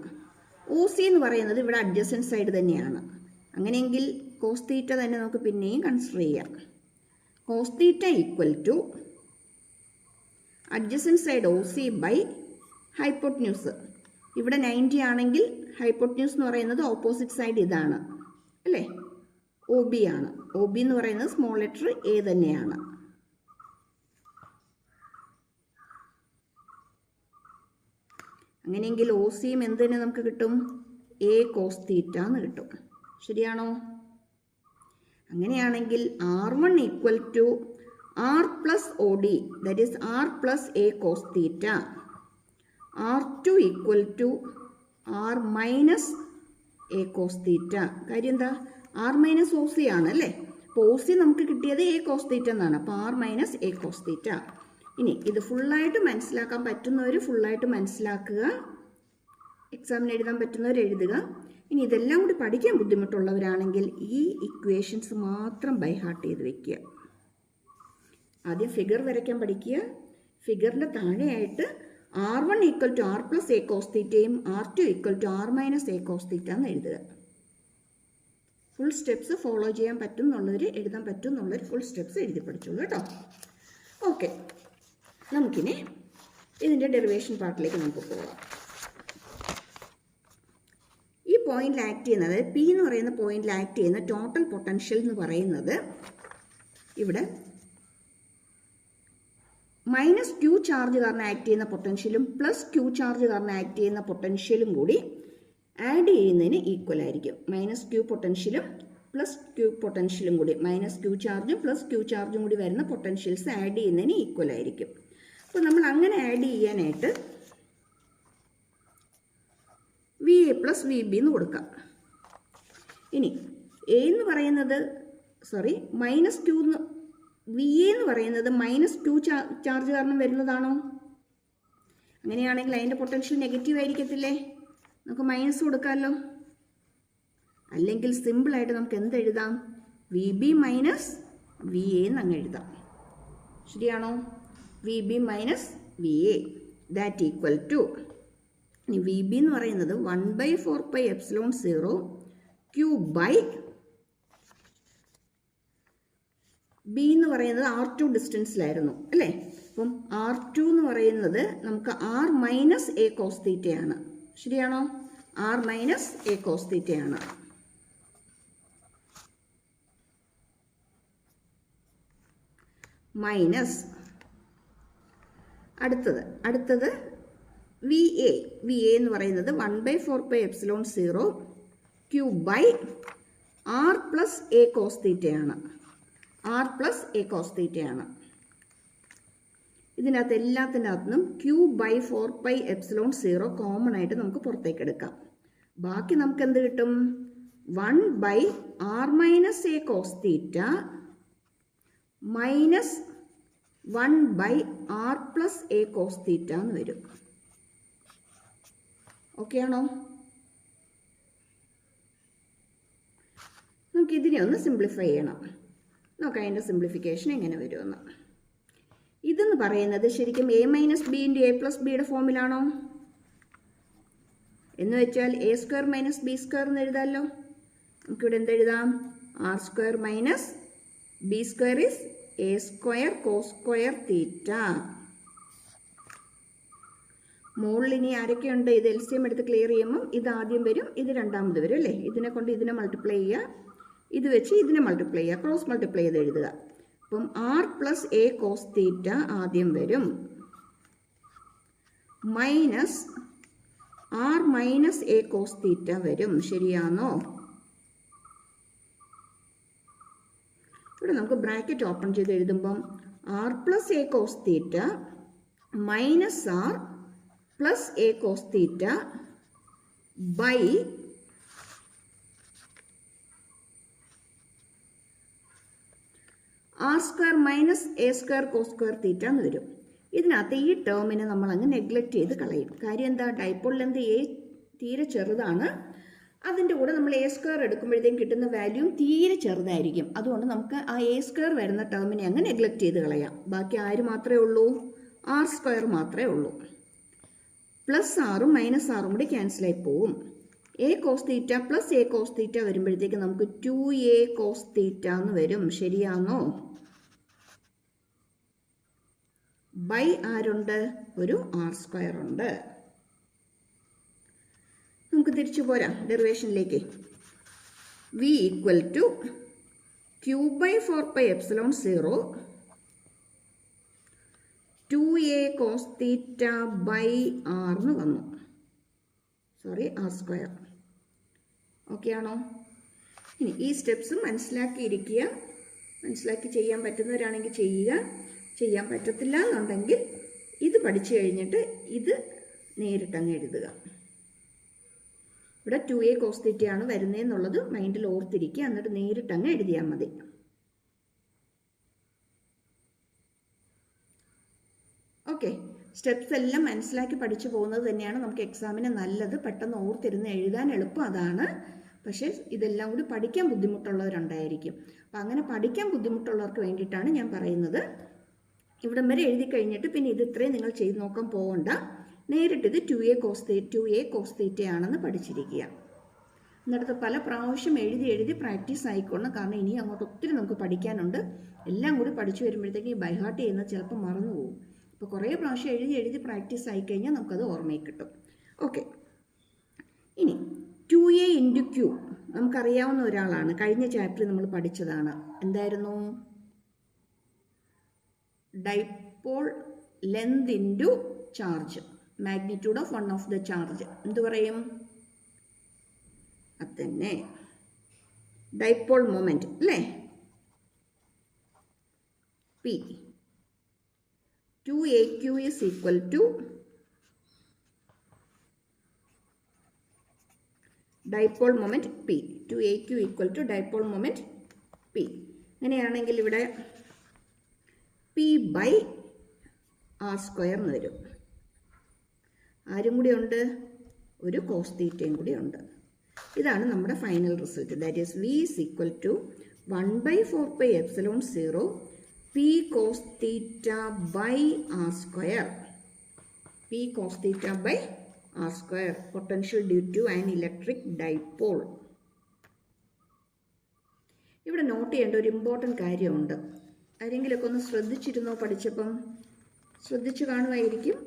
ഒ സി എന്ന് പറയുന്നത് ഇവിടെ അഡ്ജസൻറ്റ് സൈഡ് തന്നെയാണ്. അങ്ങനെയെങ്കിൽ കോസ് തീറ്റ തന്നെ നമുക്ക് പിന്നെയും കൺസിഡർ ചെയ്യാം. Cos theta equal to adjacent side O C by hypotenuse. ഇവിടെ 90 ആണെങ്കിൽ ഹൈപ്പോട്ട്ന്യൂസ് എന്ന് പറയുന്നത് ഓപ്പോസിറ്റ് സൈഡ് ഇതാണ് അല്ലേ, ഒ ബി ആണ്. ഒ ബി എന്ന് പറയുന്നത് സ്മോൾ ലെറ്റർ എ തന്നെയാണ്. അങ്ങനെയെങ്കിൽ ഒ സിയും എന്തിന് നമുക്ക് കിട്ടും? എ കോസ് തീറ്റ എന്ന് കിട്ടും. ശരിയാണോ? അങ്ങനെയാണെങ്കിൽ R1 equal to R plus O D, that is R plus A cos theta. R2 equal to R minus A cos theta. കാര്യം എന്താ? R മൈനസ് ഒ സി ആണ് അല്ലേ. അപ്പോൾ ഒ സി നമുക്ക് കിട്ടിയത് എ കോസ് തീറ്റ എന്നാണ്. അപ്പോൾ R minus A cos theta. ഇനി ഇത് ഫുള്ളായിട്ട് മനസ്സിലാക്കാൻ പറ്റുന്നവർ ഫുള്ളായിട്ട് മനസ്സിലാക്കുക, എക്സാമിന് എഴുതാൻ പറ്റുന്നവർ എഴുതുക. ഇനി ഇതെല്ലാം കൂടി പഠിക്കാൻ ബുദ്ധിമുട്ടുള്ളവരാണെങ്കിൽ ഈ ഇക്വേഷൻസ് മാത്രം ബൈ ഹാർട്ട് ചെയ്ത് വെക്കുക. ആദ്യം ഫിഗർ വരയ്ക്കാൻ പഠിക്കുക. ഫിഗറിൻ്റെ താഴെയായിട്ട് R1 equal to R plus A cos തീറ്റയും R2 equal to R minus A cos theta എന്ന് എഴുതുക. ഫുൾ സ്റ്റെപ്സ് ഫോളോ ചെയ്യാൻ പറ്റും എന്നുള്ളവർ, എഴുതാൻ പറ്റും എന്നുള്ളവർ ഫുൾ സ്റ്റെപ്സ് എഴുതി പഠിച്ചോളൂ കേട്ടോ. ഓക്കെ, നമുക്കിനി ഇതിൻ്റെ ഡെറിവേഷൻ പാർട്ടിലേക്ക് നമുക്ക് പോകാം. ഈ പോയിന്റിൽ ആക്ട് ചെയ്യുന്നത്, അതായത് പി എന്ന് പറയുന്ന പോയിന്റിൽ ആക്ട് ചെയ്യുന്ന ടോട്ടൽ പൊട്ടൻഷ്യൽ എന്ന് പറയുന്നത് ഇവിടെ മൈനസ് ക്യൂ ചാർജ് കാരണം ആക്ട് ചെയ്യുന്ന പൊട്ടൻഷ്യലും പ്ലസ് ക്യൂ ചാർജ് കാരണം ആക്ട് ചെയ്യുന്ന പൊട്ടൻഷ്യലും കൂടി ആഡ് ചെയ്യുന്നതിന് ഈക്വൽ ആയിരിക്കും. മൈനസ് ക്യൂ പൊട്ടൻഷ്യലും പ്ലസ് ക്യൂ പൊട്ടൻഷ്യലും കൂടി, മൈനസ് ക്യൂ ചാർജും പ്ലസ് ക്യൂ ചാർജും കൂടി വരുന്ന പൊട്ടൻഷ്യൽസ് ആഡ് ചെയ്യുന്നതിന് ഈക്വൽ ആയിരിക്കും. അപ്പോൾ നമ്മൾ അങ്ങനെ ആഡ് ചെയ്യാനായിട്ട് V A plus V B എന്ന് കൊടുക്കാം. ഇനി എ എന്ന് പറയുന്നത് മൈനസ് ക്യൂ വി എ എന്ന് പറയുന്നത് മൈനസ് ക്യൂ ചാർജ് കാരണം വരുന്നതാണോ? അങ്ങനെയാണെങ്കിൽ അതിൻ്റെ പൊട്ടൻഷ്യൽ നെഗറ്റീവ് ആയിരിക്കത്തില്ലേ? നമുക്ക് മൈനസ് കൊടുക്കാമല്ലോ. അല്ലെങ്കിൽ സിമ്പിളായിട്ട് നമുക്ക് എന്തെഴുതാം? V B minus V A എന്ന് അങ്ങ് എഴുതാം. ശരിയാണോ? V B minus V A that equal to, ഇനി വി ബി എന്ന് പറയുന്നത് 1/4πε0 ക്യൂ ബൈ ബി എന്ന് പറയുന്നത് R2 ഡിസ്റ്റൻസിലായിരുന്നു അല്ലേ. അപ്പം R2 എന്ന് പറയുന്നത് നമുക്ക് R മൈനസ് എ കോസ് തീറ്റയാണ്. ശരിയാണോ? R മൈനസ് എ കോസ് തീറ്റയാണ്. മൈനസ് അടുത്തത് വി എ എന്ന് പറയുന്നത് 1/4πε0 Q by R plus A cos തീറ്റയാണ്. R പ്ലസ് എ കോസ് തീറ്റയാണ്. ഇതിനകത്ത് എല്ലാത്തിനകത്തുനിന്നും ക്യൂ ബൈ 4πε0 കോമൺ ആയിട്ട് നമുക്ക് പുറത്തേക്ക് എടുക്കാം. ബാക്കി നമുക്ക് എന്ത് കിട്ടും? 1/R minus A cos theta minus 1/R plus A cos theta എന്ന് വരും. ഓക്കെ ആണോ? നമുക്കിതിനെ ഒന്ന് സിംപ്ലിഫൈ ചെയ്യണം. നോക്കാം അതിൻ്റെ സിംപ്ലിഫിക്കേഷൻ എങ്ങനെ വരുമെന്ന്. ഇതെന്ന് പറയുന്നത് ശരിക്കും A minus B into A plus ബിയുടെ ഫോമിലാണോ? എന്ന് വെച്ചാൽ A square minus B square എന്ന് എഴുതാമല്ലോ. നമുക്കിവിടെ എന്തെഴുതാം? R square minus B square is A square cos square theta. മുകളിൽ ഇനി ആരൊക്കെയുണ്ട്? ഇത് എൽസിയം എടുത്ത് ക്ലിയർ ചെയ്യുമ്പം ഇത് ആദ്യം വരും, ഇത് രണ്ടാമത് വരും അല്ലേ. ഇതിനെ കൊണ്ട് ഇതിനെ മൾട്ടിപ്ലൈ ചെയ്യുക, ഇത് വെച്ച് ഇതിനെ മൾട്ടിപ്ലൈ ചെയ്യുക, ക്രോസ് മൾട്ടിപ്ലൈ ചെയ്ത് എഴുതുക. അപ്പം R plus A cos theta ആദ്യം വരും, minus R minus A cos theta വരും. ശരിയാണോ? ഇവിടെ നമുക്ക് ബ്രാക്കറ്റ് ഓപ്പൺ ചെയ്ത് എഴുതുമ്പം R plus A cos theta minus R plus A cos theta by R square minus A square cos square theta എന്ന് വരും. ഇതിനകത്ത് ഈ ടേമിനെ നമ്മൾ അങ്ങ് നെഗ്ലക്റ്റ് ചെയ്ത് കളയും. കാര്യം എന്താ, ഡൈപോൾ ലെന്ത് എ തീരെ ചെറുതാണ്, അതിൻ്റെ കൂടെ നമ്മൾ എ സ്ക്വയർ എടുക്കുമ്പോഴത്തേക്കും കിട്ടുന്ന വാല്യൂം തീരെ ചെറുതായിരിക്കും. അതുകൊണ്ട് നമുക്ക് ആ എ സ്ക്വയർ വരുന്ന ടേമിനെ അങ്ങ് നെഗ്ലക്റ്റ് ചെയ്ത് കളയാം. ബാക്കി ആര് മാത്രമേ ഉള്ളൂ, ആർ സ്ക്വയർ മാത്രമേ ഉള്ളൂ. പ്ലസ് ആറും മൈനസ് ആറും കൂടി ക്യാൻസലായി പോവും. A cos theta plus A cos theta വരുമ്പോഴത്തേക്ക് നമുക്ക് 2a കോസ് തീറ്റ എന്ന് വരും. ശരിയാണോ? ബൈ ആരുണ്ട്, ഒരു ആർ സ്ക്വയർ ഉണ്ട്. നമുക്ക് തിരിച്ചു പോരാം ഡെറിവേഷനിലേക്ക്. V equal to Q by 4πε0 2a cos theta by R എന്ന് വന്നു. Sorry, R square. ഓക്കെ ആണോ? ഇനി ഈ സ്റ്റെപ്സ് മനസ്സിലാക്കിയിരിക്കുക. മനസ്സിലാക്കി ചെയ്യാൻ പറ്റുന്നവരാണെങ്കിൽ ചെയ്യുക. ചെയ്യാൻ പറ്റത്തില്ല എന്നുണ്ടെങ്കിൽ ഇത് പഠിച്ചു കഴിഞ്ഞിട്ട് ഇത് നേരിട്ടങ്ങ് എഴുതുക. ഇവിടെ 2a കോസ് തീറ്റയാണ് വരുന്നതെന്നുള്ളത് മൈൻഡിൽ ഓർത്തിരിക്കുക. എന്നിട്ട് നേരിട്ടങ്ങ് എഴുതിയാൽ മതി. ഓക്കെ, സ്റ്റെപ്സ് എല്ലാം മനസ്സിലാക്കി പഠിച്ചു പോകുന്നത് തന്നെയാണ് നമുക്ക് എക്സാമിന് നല്ലത്. പെട്ടെന്ന് ഓർത്തിരുന്ന് എഴുതാൻ എളുപ്പം അതാണ്. പക്ഷേ ഇതെല്ലാം കൂടി പഠിക്കാൻ ബുദ്ധിമുട്ടുള്ളവരുണ്ടായിരിക്കും. അപ്പം അങ്ങനെ പഠിക്കാൻ ബുദ്ധിമുട്ടുള്ളവർക്ക് വേണ്ടിയിട്ടാണ് ഞാൻ പറയുന്നത്. ഇവിടം വരെ എഴുതി കഴിഞ്ഞിട്ട് പിന്നെ ഇത് ഇത്രയും നിങ്ങൾ ചെയ്ത് നോക്കാൻ പോകണ്ട. നേരിട്ടിത് 2a കോസ് തീറ്റയാണെന്ന് പഠിച്ചിരിക്കുക. എന്നിടത്ത് പല പ്രാവശ്യം എഴുതി പ്രാക്ടീസ് ആയിക്കോണം. കാരണം ഇനി അങ്ങോട്ട് ഒത്തിരി നമുക്ക് പഠിക്കാനുണ്ട്. എല്ലാം കൂടി പഠിച്ചു വരുമ്പോഴത്തേക്ക് ഈ ബൈഹാർട്ട് ചെയ്യുന്നത് ചിലപ്പോൾ മറന്നു പോകും. അപ്പോൾ കുറേ പ്രാവശ്യം എഴുതി പ്രാക്ടീസ് ആയിക്കഴിഞ്ഞാൽ നമുക്കത് ഓർമ്മയിൽ കിട്ടും. ഓക്കെ, ഇനി 2a ഇൻറ്റു ക്യൂ നമുക്കറിയാവുന്ന ഒരാളാണ്. കഴിഞ്ഞ ചാപ്റ്ററിൽ നമ്മൾ പഠിച്ചതാണ്. എന്തായിരുന്നു? Dipole length into charge, magnitude of one of the charge. എന്ത് പറയും? അതന്നെ ഡൈപോൾ മൊമെന്റ് അല്ലേ? P 2aq is equal to dipole moment P. 2aq equal to dipole moment P. അങ്ങനെയാണെങ്കിൽ ഇവിടെ പി ബൈ ആർ സ്ക്വയർ എന്ന് വരും. ആരും കൂടി ഉണ്ട്? ഒരു കോസ് തീറ്റയും കൂടി ഉണ്ട്. ഇതാണ് നമ്മുടെ final result. That is V is equal to 1/4πε0 P cos theta by R square. P cos theta by R square, potential due to an electric dipole. ഇവിടെ നോട്ട് ചെയ്യേണ്ട ഒരു ഇമ്പോർട്ടൻറ്റ് കാര്യമുണ്ട്. ആരെങ്കിലുമൊക്കെ ഒന്ന് ശ്രദ്ധിച്ചിരുന്നോ? പഠിച്ചപ്പം ശ്രദ്ധിച്ചു കാണുമായിരിക്കും.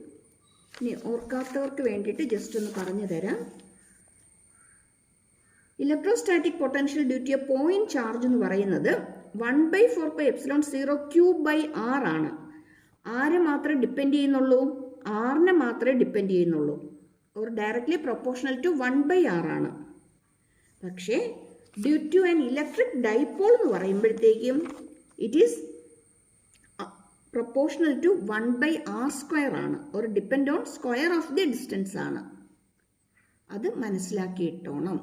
ഇനി ഓർക്കാത്തവർക്ക് വേണ്ടിയിട്ട് ജസ്റ്റ് ഒന്ന് പറഞ്ഞു തരാം. Electrostatic potential due to a point charge എന്ന് പറയുന്നത് 1/4πε0 ക്യൂ ബൈ ആർ ആണ്. ആരെ മാത്രമേ ഡിപ്പെൻഡ് ചെയ്യുന്നുള്ളൂ? ആറിനെ മാത്രമേ ഡിപ്പെൻഡ് ചെയ്യുന്നുള്ളൂ. Or directly proportional to 1/r ആണ്. പക്ഷേ due to an electric dipole എന്ന് പറയുമ്പോഴത്തേക്കും it is proportional to 1/r² ആണ്. ഒരു depend on square of the distance ആണ്. അത് മനസ്സിലാക്കിയിട്ടോണം.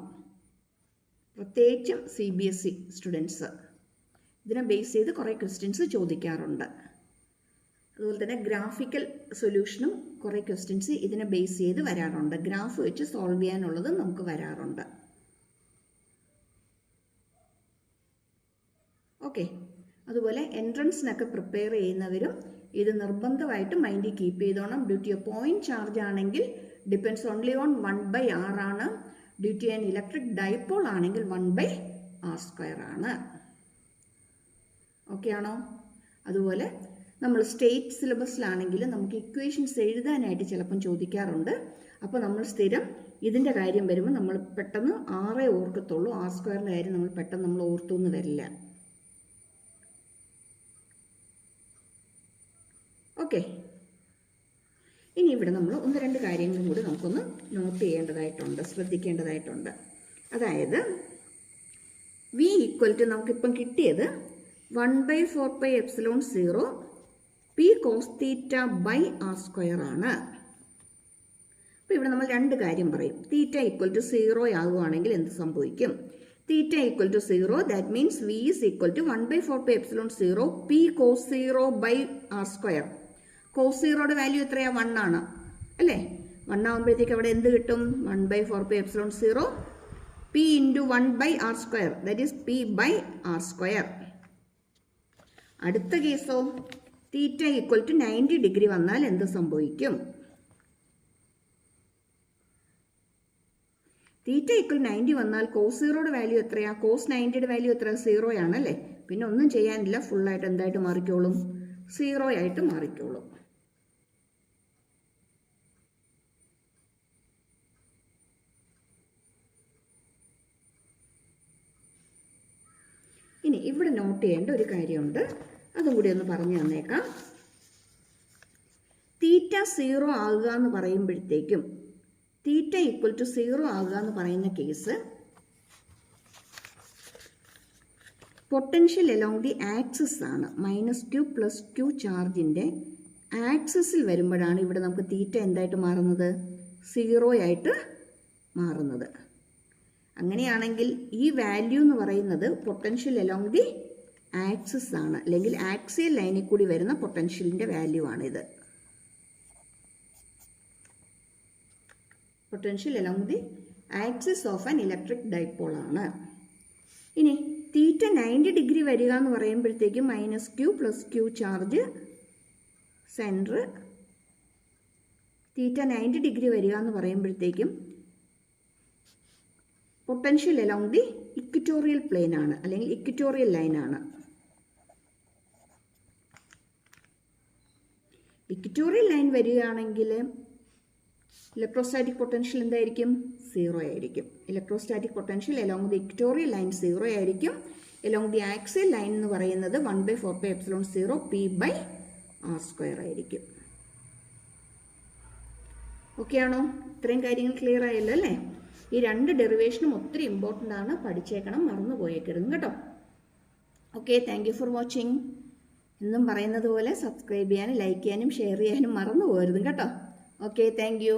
പ്രത്യേകിച്ചും CBSE സ്റ്റുഡൻസ് ഇതിനെ ബേസ് ചെയ്ത് കുറേ ക്വസ്റ്റ്യൻസ് ചോദിക്കാറുണ്ട്. അതുപോലെ തന്നെ ഗ്രാഫിക്കൽ സൊല്യൂഷനും കുറേ ക്വസ്റ്റ്യൻസ് ഇതിനെ ബേസ് ചെയ്ത് വരാറുണ്ട്. ഗ്രാഫ് വെച്ച് സോൾവ് ചെയ്യാനുള്ളത് നമുക്ക് വരാറുണ്ട്. ഓക്കെ, അതുപോലെ എൻട്രൻസിനൊക്കെ പ്രിപ്പയർ ചെയ്യുന്നവരും ഇത് നിർബന്ധമായിട്ട് മൈൻഡിൽ കീപ്പ് ചെയ്തോണം. Due to a point charge ആണെങ്കിൽ ഡിപ്പെൻഡ്സ് ഓൺലി ഓൺ 1/r ആണ്. Due to an electric dipole ആണെങ്കിൽ 1/r² ആണ്. ഓക്കെ ആണോ? അതുപോലെ നമ്മൾ സ്റ്റേറ്റ് സിലബസിലാണെങ്കിൽ നമുക്ക് ഇക്വേഷൻസ് എഴുതാനായിട്ട് ചിലപ്പം ചോദിക്കാറുണ്ട്. അപ്പോൾ നമ്മൾ സ്ഥിരം ഇതിൻ്റെ കാര്യം വരുമ്പോൾ നമ്മൾ പെട്ടെന്ന് ആറേ ഓർക്കത്തുള്ളൂ. r² കാര്യം നമ്മൾ പെട്ടെന്ന് ഓർത്തൊന്നും വരില്ല. ഓക്കെ, ഇനി ഇവിടെ നമ്മൾ ഒന്ന് രണ്ട് കാര്യങ്ങളും കൂടി നമുക്കൊന്ന് നോട്ട് ചെയ്യേണ്ടതായിട്ടുണ്ട്, ശ്രദ്ധിക്കേണ്ടതായിട്ടുണ്ട്. അതായത് വി ഈക്വൽ ടു നമുക്കിപ്പം കിട്ടിയത് 1/4πε0 P cos theta by r² ആണ്. അപ്പോൾ ഇവിടെ നമ്മൾ രണ്ട് കാര്യം പറയും. തീറ്റ ഈക്വൽ ടു 0 ആകുവാണെങ്കിൽ എന്ത് സംഭവിക്കും? theta equal to 0, that means V is equal to 1 by 4 pi epsilon 0 P cos 0 by R square. Cos 0 value എത്രയാ? 1 ആണ് അല്ലേ? 1 ആകുമ്പോഴത്തേക്ക് അവിടെ എന്ത് കിട്ടും? 1 by 4 pi epsilon 0 P into 1 by R square, that is P by R square. അടുത്ത കേസോ, തീറ്റ equal to 90 degree വന്നാൽ എന്ത് സംഭവിക്കും? തീറ്റ ഈക്വൽ 90 വന്നാൽ കോസ് 0യുടെ വാല്യൂ എത്രയാ? കോസ് 90യുടെ വാല്യൂ എത്ര? 0 ആണല്ലേ? പിന്നെ ഒന്നും ചെയ്യാനില്ല, ഫുള്ളായിട്ട് എന്തായിട്ട് മാറിക്കോളും? 0 ആയിട്ട് മാറിക്കോളും. ഇനി ഇവിടെ നോട്ട് ചെയ്യേണ്ട ഒരു കാര്യമുണ്ട്, അതും കൂടി ഒന്ന് പറഞ്ഞു തന്നേക്കാം. തീറ്റ 0 ആകുക എന്ന് പറയുമ്പോഴത്തേക്കും, തീറ്റ ഈക്വൽ ടു 0 ആകുക എന്ന് പറയുന്ന case potential along the axis ആണ്. -q + q ചാർജിൻ്റെ ആക്സിസിൽ വരുമ്പോഴാണ് ഇവിടെ നമുക്ക് തീറ്റ എന്തായിട്ട് മാറുന്നത്? 0 ആയിട്ട് മാറുന്നത്. അങ്ങനെയാണെങ്കിൽ ഈ വാല്യൂ എന്ന് പറയുന്നത് പൊട്ടൻഷ്യൽ അലോങ് ദി ആക്സിസ് ആണ്, അല്ലെങ്കിൽ ആക്സിയൽ ലൈനിൽ കൂടി വരുന്ന പൊട്ടൻഷ്യലിൻ്റെ വാല്യൂ ആണിത്. Potential along the axis of an electric dipole ആണ്. ഇനി തീറ്റ 90 ഡിഗ്രി വരിക എന്ന് പറയുമ്പോഴത്തേക്കും -q + q charge centre, theta 90 degree വരിക എന്ന് പറയുമ്പോഴത്തേക്കും potential along the equatorial plane ആണ്, അല്ലെങ്കിൽ ഇക്വറ്റോറിയൽ ലൈൻ ആണ്. ഇക്വറ്റോറിയൽ ലൈൻ വരികയാണെങ്കിൽ ഇലക്ട്രോസ്റ്റാറ്റിക് പൊട്ടൻഷ്യൽ എന്തായിരിക്കും? 0 ആയിരിക്കും. Electrostatic potential along the equatorial line 0 ആയിരിക്കും. അലോങ് ദി ആക്സിയൽ ലൈൻ എന്ന് പറയുന്നത് 1 by 4 pi epsilon 0 P by R square ആയിരിക്കും. ഓക്കെ ആണോ? ഇത്രയും കാര്യങ്ങൾ ക്ലിയർ ആയല്ലോ അല്ലേ? ഈ രണ്ട് ഡെറിവേഷനും ഒത്തിരി ഇമ്പോർട്ടൻ്റ് ആണ്, പഠിച്ചേക്കണം, മറന്നു പോയേക്കരുത് കേട്ടോ. Okay, thank you for watching. എന്നും പറയുന്നത് പോലെ സബ്സ്ക്രൈബ് ചെയ്യാനും ലൈക്ക് ചെയ്യാനും ഷെയർ ചെയ്യാനും മറന്നു പോകരുത് കേട്ടോ. Okay, thank you.